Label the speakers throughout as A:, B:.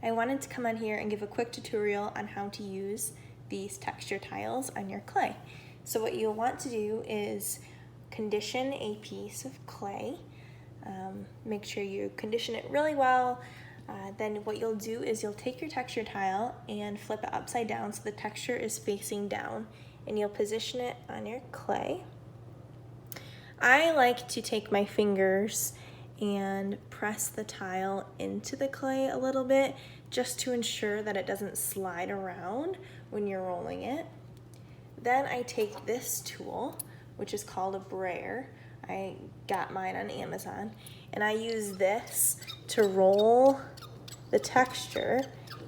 A: I wanted to come on here and give a quick tutorial on how to use these texture tiles on your clay. So what you'll want to do is condition a piece of clay. Make sure you condition it really well. Then what you'll do is you'll take your texture tile and flip it upside down so the texture is facing down, and you'll position it on your clay. I like to take my fingers and press the tile into the clay a little bit just to ensure that it doesn't slide around when you're rolling it. Then I take this tool, which is called a brayer. I got mine on Amazon, and I use this to roll the texture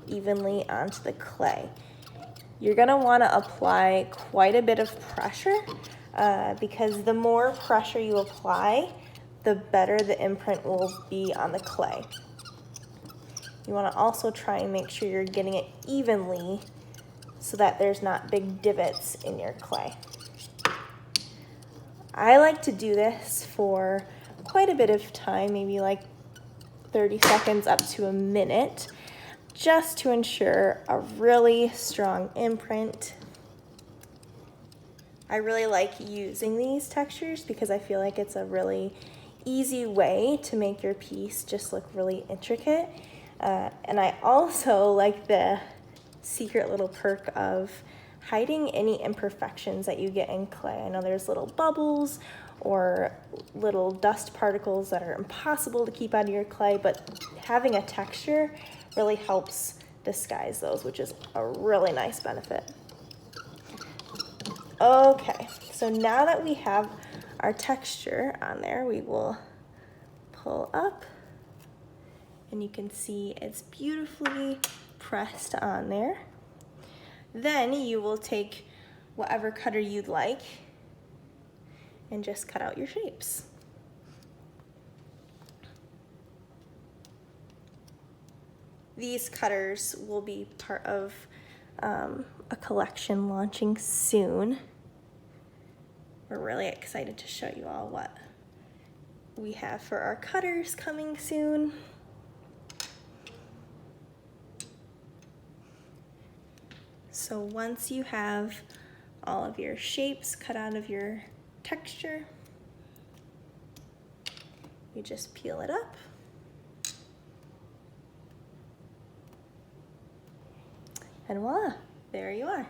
A: evenly onto the clay. You're gonna wanna apply quite a bit of pressure because the more pressure you apply, the better the imprint will be on the clay. You wanna also try and make sure you're getting it evenly so that there's not big divots in your clay. I like to do this for quite a bit of time, maybe like 30 seconds up to a minute, just to ensure a really strong imprint. I really like using these textures because I feel like it's a really easy way to make your piece just look really intricate. And I also like the secret little perk of hiding any imperfections that you get in clay. I know there's little bubbles or little dust particles that are impossible to keep out of your clay, but having a texture really helps disguise those, which is a really nice benefit. Okay, so now that we have our texture on there, we will pull up and you can see it's beautifully pressed on there. Then you will take whatever cutter you'd like and just cut out your shapes. These cutters will be part of a collection launching soon. We're really excited to show you all what we have for our cutters coming soon. So once you have all of your shapes cut out of your texture, you just peel it up. And voila, there you are.